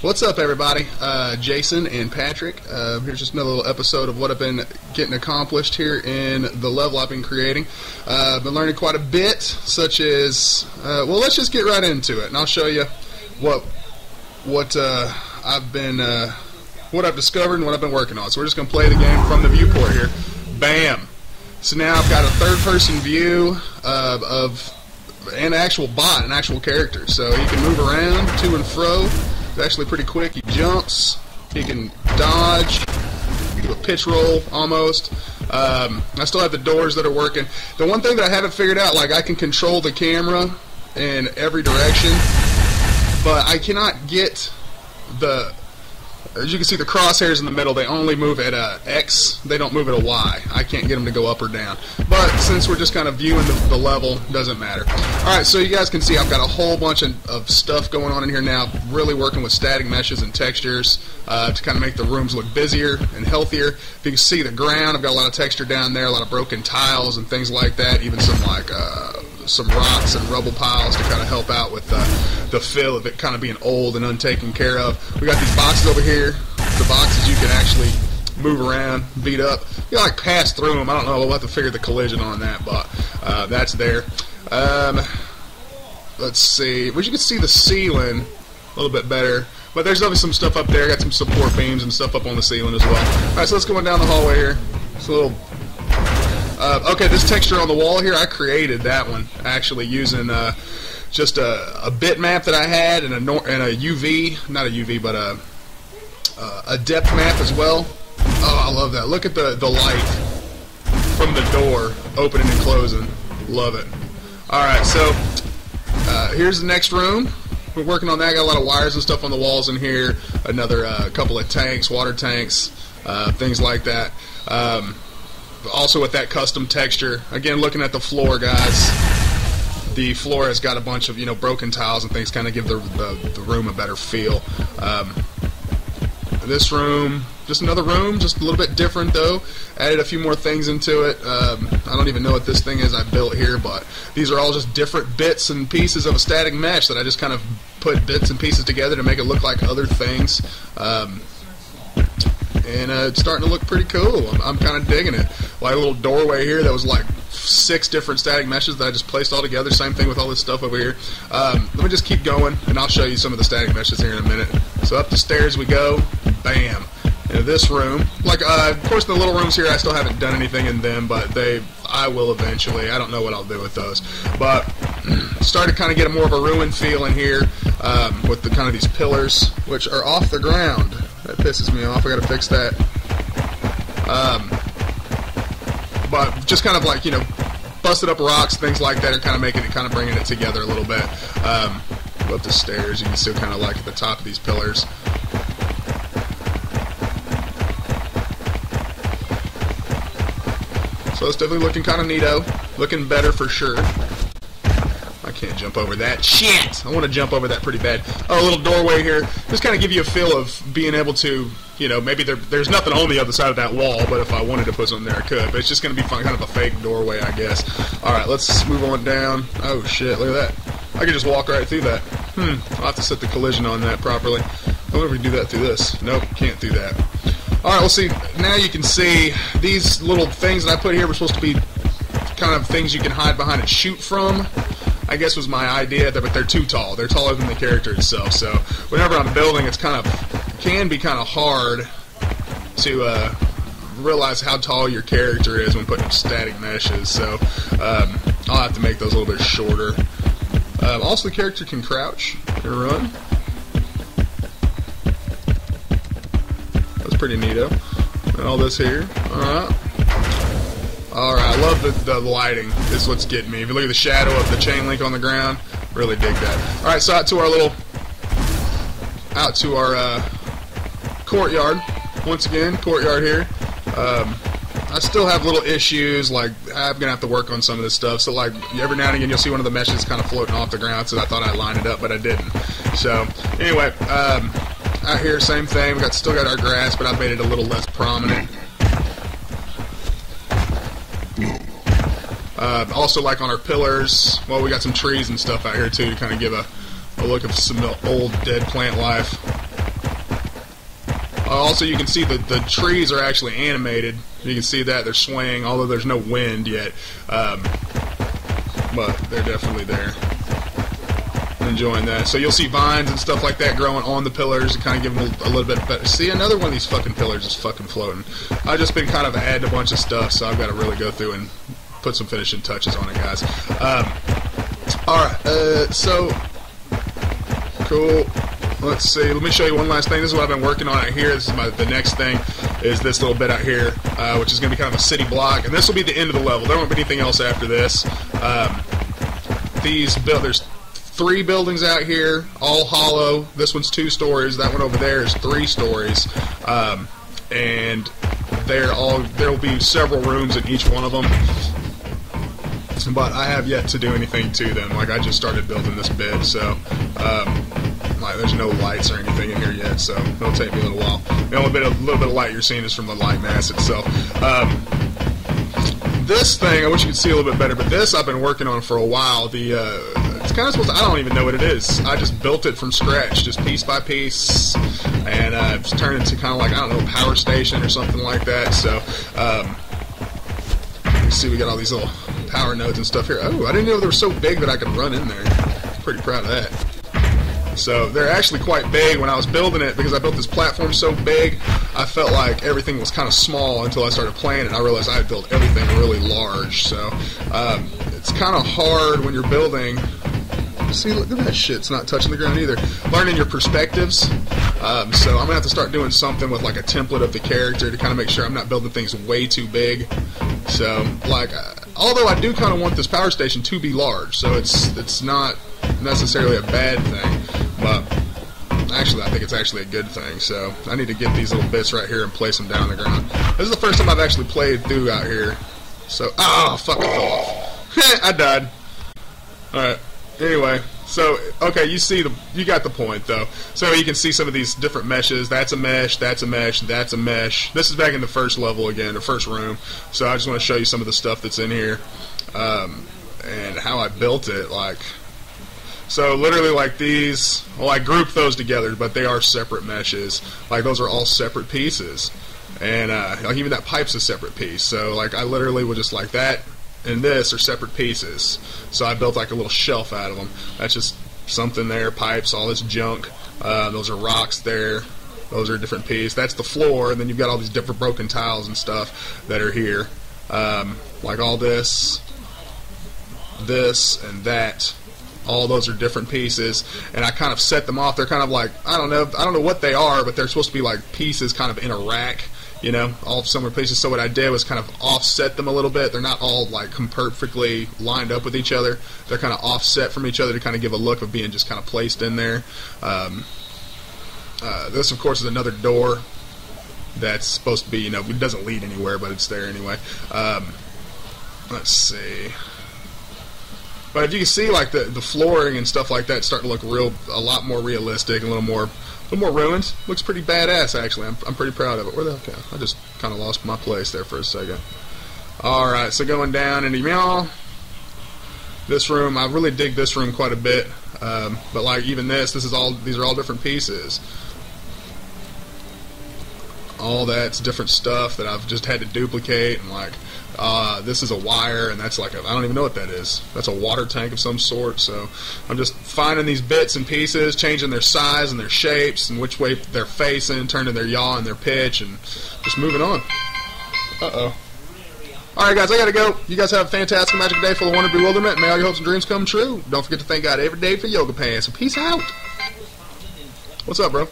What's up, everybody? Jason and Patrick. Here's just another little episode of what I've been getting accomplished here in the level I've been creating. I've been learning quite a bit, such as, well, let's just get right into it, and I'll show you what I've discovered and what I've been working on. So we're just going to play the game from the viewport here. Bam! So now I've got a third-person view of an actual bot, an actual character. So he can move around to and fro. It's actually pretty quick. He jumps. He can dodge. He can do a pitch roll almost. I still have the doors that are working. The one thing that I haven't figured out, like I can control the camera in every direction, but I cannot get the... As you can see, the crosshairs in the middle, they only move at a X. They don't move at a Y. I can't get them to go up or down. But since we're just kind of viewing the level, doesn't matter. Alright, so you guys can see I've got a whole bunch of stuff going on in here now. Really working with static meshes and textures to kind of make the rooms look busier and healthier. If you can see the ground, I've got a lot of texture down there, a lot of broken tiles and things like that. Even some like some rocks and rubble piles to kind of help out with the feel of it kind of being old and untaken care of. We got these boxes over here. The boxes you can actually move around, beat up. You like pass through them. I don't know. We'll have to figure the collision on that, but that's there. Let's see. Wish you could see the ceiling a little bit better. But there's obviously some stuff up there. Got some support beams and stuff up on the ceiling as well. All right, so let's go on down the hallway here. It's a little... okay, this texture on the wall here, I created that one actually using just a bitmap that I had and a UV, not a UV, but a depth map as well. Oh, I love that. Look at the light from the door opening and closing. Love it. Alright, so here's the next room. We're working on that. Got a lot of wires and stuff on the walls in here. Another couple of tanks, water tanks, things like that. Also with that custom texture. Again, looking at the floor, guys. The floor has got a bunch of, broken tiles and things, kind of give the room a better feel. This room, just another room, just a little bit different though. Added a few more things into it. I don't even know what this thing is I built here, but these are all just different bits and pieces of a static mesh that I just kind of put bits and pieces together to make it look like other things. And it's starting to look pretty cool. I'm kind of digging it. Like a little doorway here that was like 6 different static meshes that I just placed all together. Same thing with all this stuff over here. Let me just keep going, and I'll show you some of the static meshes here in a minute. So up the stairs we go. Bam. Into this room. Like, of course, the little rooms here, I still haven't done anything in them, but I will eventually. I don't know what I'll do with those. But started to kind of get more of a ruined feel in here with the kind of these pillars, which are off the ground. That pisses me off. I gotta fix that. But just kind of like, busted up rocks, things like that are kind of making it, kind of bringing it together a little bit. Go up the stairs, you can still kind of like at the top of these pillars. So it's definitely looking kind of neato. Looking better for sure. I can't jump over that. Shit! I want to jump over that pretty bad. Oh, a little doorway here. Just kind of give you a feel of being able to, maybe there's nothing on the other side of that wall, but if I wanted to put something there, I could. But it's just going to be kind of a fake doorway, I guess. Alright, let's move on down. Oh, shit, look at that. I could just walk right through that. I'll have to set the collision on that properly. I wonder if we can do that through this. Nope, can't do that. Alright, we'll see. Now you can see these little things that I put here were supposed to be kind of things you can hide behind and shoot from. I guess was my idea, but they're too tall. They're taller than the character itself. So whenever I'm building, it can be kind of hard to realize how tall your character is when putting up static meshes. So I'll have to make those a little bit shorter. Also, the character can crouch and run. That's pretty neato. And all this here. Alright. Alright, I love the lighting. This is what's getting me. If you look at the shadow of the chain link on the ground, really dig that. Alright, so out to our courtyard. Once again, courtyard here. I still have little issues, like I'm gonna have to work on some of this stuff. So like every now and again you'll see one of the meshes kind of floating off the ground, so I thought I'd line it up, but I didn't. So anyway, out here same thing. We still got our grass, but I made it a little less prominent. Also, like on our pillars, well, we got some trees and stuff out here too to kind of give a look of some old dead plant life. Also, you can see that the trees are actually animated. You can see that they're swaying, although there's no wind yet. But they're definitely there. Enjoying that. So you'll see vines and stuff like that growing on the pillars to kind of give them a little bit better. See, another one of these fucking pillars is fucking floating. I've just been kind of adding a bunch of stuff, so I've got to really go through and put some finishing touches on it, guys. Alright, so cool. Let's see. Let me show you one last thing. This is what I've been working on out here. This is the next thing is this little bit out here, which is going to be kind of a city block, and this will be the end of the level. There won't be anything else after this. There's 3 buildings out here, all hollow. This one's 2 stories. That one over there is 3 stories, and there will be several rooms in each one of them. But I have yet to do anything to them. Like, I just started building this bit, so there's no lights or anything in here yet, so it'll take me a little while. The only little bit of light you're seeing is from the light mass itself. This thing, I wish you could see a little bit better, but this I've been working on for a while. It's kind of supposed to, I don't even know what it is. I just built it from scratch, just piece by piece, and it's turned into kind of like, I don't know, a power station or something like that. So, you see we got all these little power nodes and stuff here. Oh, I didn't know they were so big that I could run in there. Pretty proud of that. So they're actually quite big. When I was building it, because I built this platform so big, I felt like everything was kind of small until I started playing it, and I realized I had built everything really large. So it's kind of hard when you're building. See, look at that shit. It's not touching the ground either. Learning your perspectives. So I'm going to have to start doing something with like a template of the character to kind of make sure I'm not building things way too big. So, like, although I do kind of want this power station to be large, so it's not necessarily a bad thing, but actually I think it's actually a good thing. So I need to get these little bits right here and place them down on the ground. This is the first time I've actually played through out here. So, fuck, I fell off. I died. Alright. Anyway, so okay, you got the point though. So you can see some of these different meshes. That's a mesh, that's a mesh, that's a mesh. This is back in the first level again, the first room. So I just want to show you some of the stuff that's in here, and how I built it. Like, so literally like these, well, I grouped those together, but they are separate meshes. Like, those are all separate pieces, and like even that pipe's a separate piece. So like I literally would just like that and this are separate pieces. So I built like a little shelf out of them. That's just something there, pipes, all this junk. Those are rocks there. Those are a different piece. That's the floor, and then you've got all these different broken tiles and stuff that are here. Like all this, and that. All those are different pieces, and I kind of set them off. They're kind of like, I don't know what they are, but they're supposed to be like pieces kind of in a rack. You know, all similar pieces. So what I did was kind of offset them a little bit. They're not all like perfectly lined up with each other. They're kind of offset from each other to kind of give a look of being just kind of placed in there. This, of course, is another door that's supposed to be, it doesn't lead anywhere, but it's there anyway. Let's see. But if you can see, like the flooring and stuff like that, starting to look a lot more realistic, a little more ruined. Looks pretty badass, actually. I'm pretty proud of it. Where the hell? I just kind of lost my place there for a second. All right, so going down into this room, I really dig this room quite a bit. But like even these are all different pieces. All that's different stuff that I've just had to duplicate, and like this is a wire, and that's like I don't even know what that is. That's a water tank of some sort. So I'm just finding these bits and pieces, changing their size and their shapes and which way they're facing, turning their yaw and their pitch, and just moving on. Alright guys, I gotta go. You guys have a fantastic magic day full of wonder and bewilderment. May all your hopes and dreams come true. Don't forget to thank God every day for yoga pants. So peace out. What's up, bro?